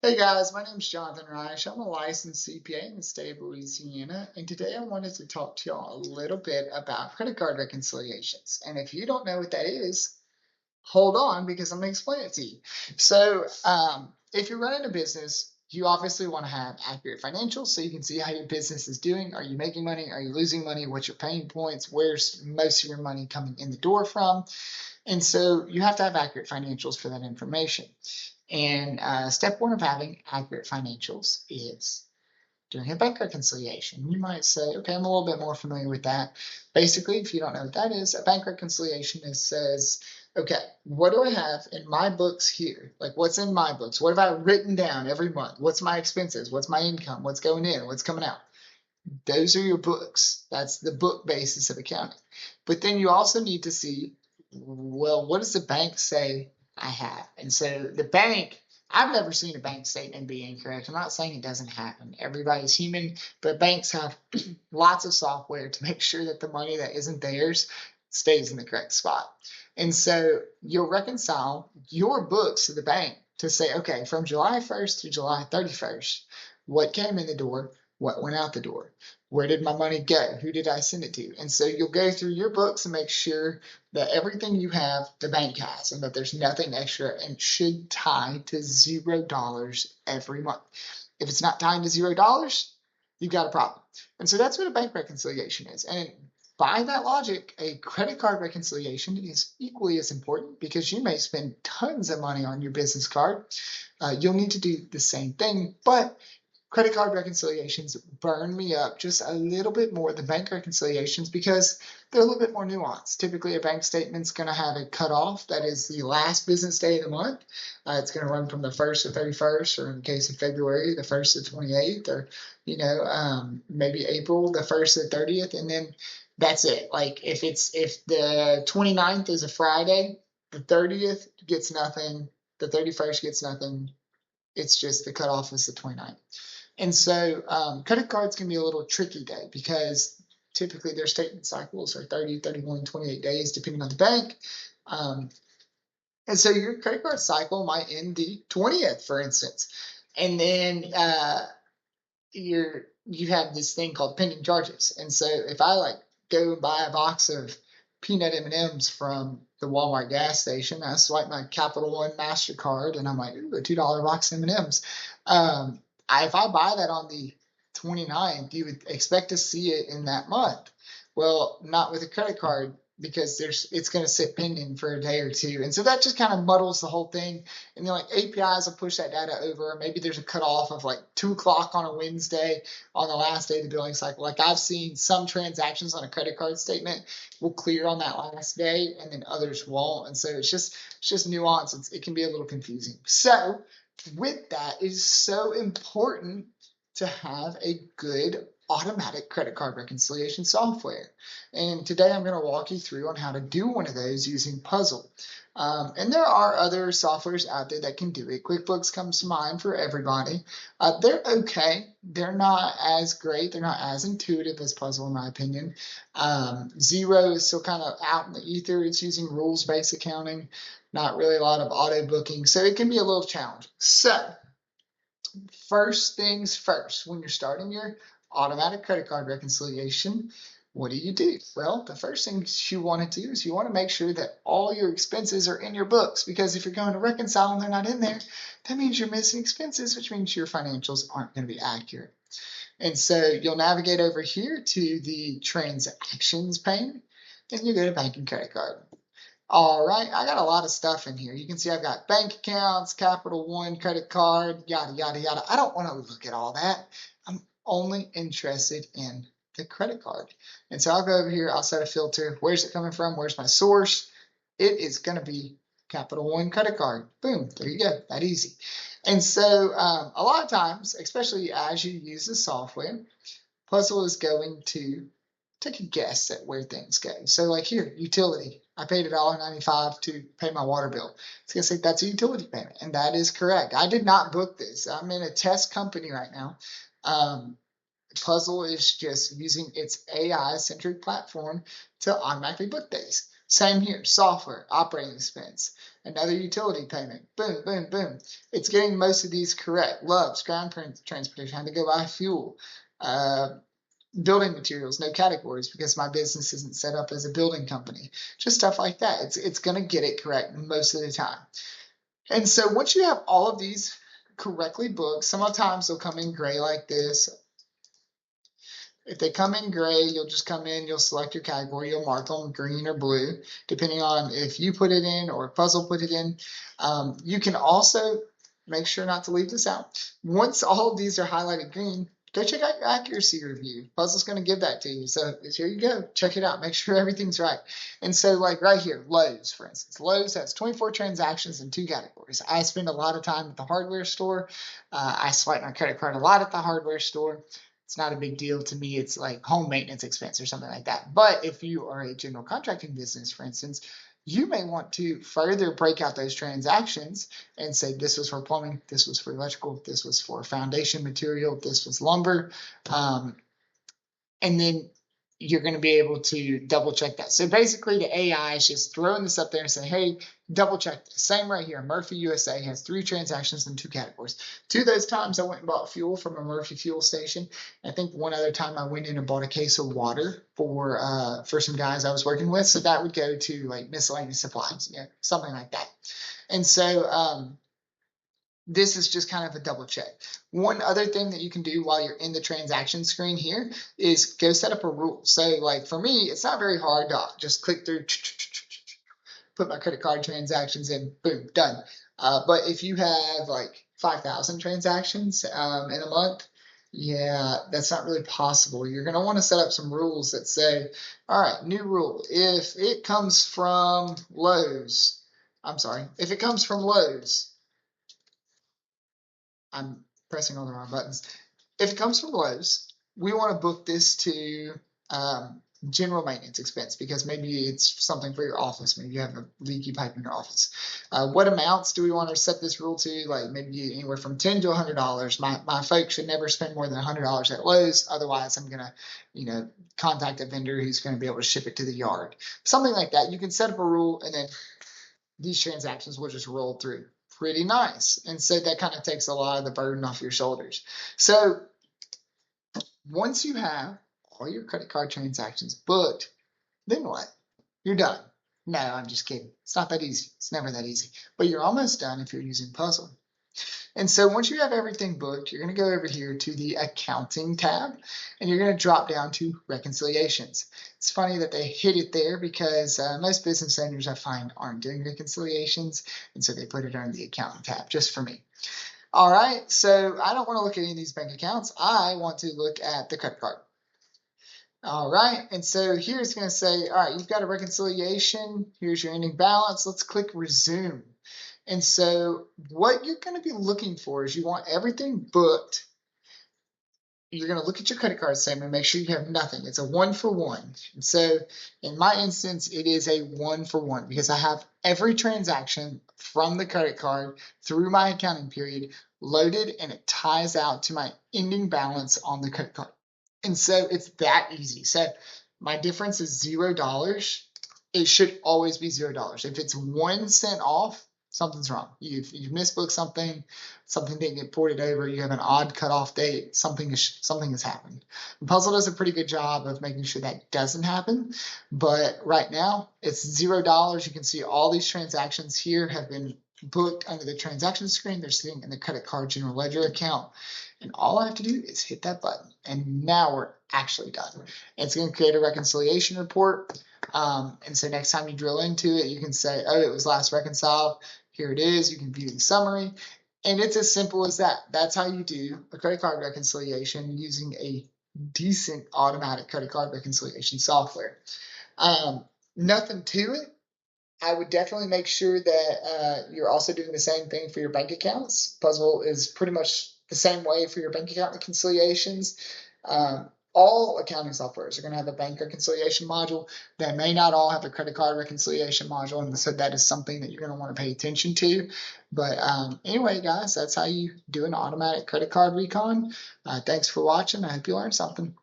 Hey guys, my name is Jonathan Reich. I'm a licensed CPA in the state of Louisiana, and today I wanted to talk to y'all a little bit about credit card reconciliations. And if you don't know what that is, hold on because I'm going to explain it to you. If you're running a business, you obviously want to have accurate financials so you can see how your business is doing. Are you making money? Are you losing money? What's your pain points? Where's most of your money coming in the door from? And so you have to have accurate financials for that information. And step one of having accurate financials is doing a bank reconciliation. You might say, okay, I'm a little bit more familiar with that. Basically, if you don't know what that is, a bank reconciliation says, okay, what do I have in my books here? Like what's in my books? What have I written down every month? What's my expenses? What's my income? What's going in? What's coming out? Those are your books. That's the book basis of accounting. But then you also need to see, well, what does the bank say I have? And so the bank, I've never seen a bank statement be incorrect. I'm not saying it doesn't happen. Everybody's human, but banks have lots of software to make sure that the money that isn't theirs stays in the correct spot. And so you'll reconcile your books to the bank to say, okay, from July 1st to July 31st, what came in the door? What went out the door? Where did my money go? Who did I send it to? And so you'll go through your books and make sure that everything you have, the bank has, and that there's nothing extra and should tie to $0 every month. If it's not tying to $0, you've got a problem. And so that's what a bank reconciliation is. And by that logic, a credit card reconciliation is equally as important because you may spend tons of money on your business card. You'll need to do the same thing, but credit card reconciliations burn me up just a little bit more than bank reconciliations because they're a little bit more nuanced. Typically, a bank statement's going to have a cutoff that is the last business day of the month. It's going to run from the 1st to 31st, or in the case of February, the 1st to 28th, or maybe April, the 1st to 30th, and then that's it. Like if the 29th is a Friday, the 30th gets nothing, the 31st gets nothing. It's just the cutoff is the 29th. And so credit cards can be a little tricky though, because typically their statement cycles are 30, 31, 28 days, depending on the bank. And so your credit card cycle might end the 20th, for instance. And then you have this thing called pending charges. And so if I go buy a box of peanut M&Ms from the Walmart gas station, I swipe my Capital One MasterCard and I'm like, ooh, a $2 box of M&Ms. If I buy that on the 29th, you would expect to see it in that month. Well, not with a credit card because it's going to sit pending for a day or two. And so that just kind of muddles the whole thing. And then APIs will push that data over. Maybe there's a cutoff of 2 o'clock on a Wednesday on the last day of the billing cycle. I've seen some transactions on a credit card statement will clear on that last day and then others won't. And so it's just nuance. It can be a little confusing. So with that, it is so important to have a good automatic credit card reconciliation software. And today I'm going to walk you through on how to do one of those using Puzzle. And there are other softwares out there that can do it. QuickBooks comes to mind for everybody. They're okay. They're not as great. They're not as intuitive as Puzzle, in my opinion. Xero is still kind of out in the ether. It's using rules-based accounting, not really a lot of auto booking. So it can be a little challenging. So first things first, when you're starting your automatic credit card reconciliation, what do? Well, the first thing you want to do is you want to make sure that all your expenses are in your books, because if you're going to reconcile and they're not in there, that means you're missing expenses, which means your financials aren't going to be accurate. And so you'll navigate over here to the transactions pane and you go to bank and credit card. All right, I got a lot of stuff in here. You can see I've got bank accounts, Capital One, credit card, yada, yada, yada. I don't want to look at all that. I'm only interested in the credit card. And so I'll go over here, I'll set a filter. Where's it coming from? Where's my source? It is going to be Capital One credit card. Boom, there you go, that easy. And so a lot of times, especially as you use the software, Puzzle is going to take a guess at where things go. So here, utility. I paid $1.95 to pay my water bill. It's going to say that's a utility payment, and that is correct. I did not book this. I'm in a test company right now. Puzzle is just using its AI-centric platform to automatically book these. Same here, software, operating expense. Another utility payment. Boom, boom, boom. It's getting most of these correct. Love's ground transportation, had to go buy fuel. Building materials, no categories because my business isn't set up as a building company. Just stuff like that. It's going to get it correct most of the time. And so once you have all of these correctly booked, sometimes they'll come in gray like this. If they come in gray, you'll just come in, you'll select your category, you'll mark them green or blue, depending on if you put it in or if Puzzle put it in. You can also make sure not to leave this out. Once all of these are highlighted green, go check out your accuracy review. Puzzle's going to give that to you. So here you go. Check it out. Make sure everything's right. And so like right here, Lowe's, for instance. Lowe's has 24 transactions in 2 categories. I spend a lot of time at the hardware store. I swipe my credit card a lot at the hardware store. It's not a big deal to me. It's like home maintenance expense or something like that. But if you are a general contracting business, for instance, you may want to further break out those transactions and say this was for plumbing, this was for electrical, this was for foundation material, this was lumber. And then you're going to be able to double check that. So basically the AI is just throwing this up there and saying, hey, double check this. Same right here. Murphy USA has 3 transactions in 2 categories. 2 of those times I went and bought fuel from a Murphy fuel station. I think one other time I went in and bought a case of water for some guys I was working with. So that would go to like miscellaneous supplies, something like that. And so this is just kind of a double check. One other thing that you can do while you're in the transaction screen here is go set up a rule. So like for me, it's not very hard to just click through, put my credit card transactions in, boom, done. But if you have like 5,000 transactions in a month, yeah, that's not really possible. You're going to want to set up some rules that say, all right, new rule. If it comes from Lowe's, if it comes from Lowe's, I'm pressing all the wrong buttons. If it comes from Lowe's, we want to book this to general maintenance expense because maybe it's something for your office. Maybe you have a leaky pipe in your office. What amounts do we want to set this rule to? Like maybe anywhere from $10 to $100. My folks should never spend more than $100 at Lowe's. Otherwise, I'm gonna, contact a vendor who's going to be able to ship it to the yard. Something like that. You can set up a rule, and then these transactions will just roll through. Pretty nice. And so that kind of takes a lot of the burden off your shoulders. So once you have all your credit card transactions booked, then what? You're done. No, I'm just kidding. It's not that easy. It's never that easy. But you're almost done if you're using Puzzle. And so once you have everything booked, you're going to go over here to the accounting tab and you're going to drop down to reconciliations. It's funny that they hit it there because most business owners I find aren't doing reconciliations. And so they put it under the accounting tab just for me. All right. So I don't want to look at any of these bank accounts. I want to look at the credit card. All right. And so here it's going to say, all right, you've got a reconciliation. Here's your ending balance. Let's click resume. And so what you're going to be looking for is you want everything booked. You're going to look at your credit card statement and make sure you have nothing. It's a 1-for-1. And so in my instance, it is a 1-for-1 because I have every transaction from the credit card through my accounting period loaded and it ties out to my ending balance on the credit card. And so it's that easy. So my difference is $0. It should always be $0. If it's 1 cent off, something's wrong. You've misbooked something didn't get ported over, you have an odd cutoff date, something has happened. And Puzzle does a pretty good job of making sure that doesn't happen, but right now it's $0. You can see all these transactions here have been booked under the transaction screen. They're sitting in the credit card general ledger account. And all I have to do is hit that button. And now we're actually done. It's going to create a reconciliation report. And so next time you drill into it, you can say, oh, it was last reconciled. Here it is. You can view the summary. And it's as simple as that. That's how you do a credit card reconciliation using a decent automatic credit card reconciliation software. Nothing to it. I would definitely make sure that you're also doing the same thing for your bank accounts. Puzzle is pretty much the same way for your bank account reconciliations. All accounting softwares are going to have a bank reconciliation module. They may not all have a credit card reconciliation module, and so that is something that you're going to want to pay attention to. But anyway, guys, that's how you do an automatic credit card recon. Thanks for watching. I hope you learned something.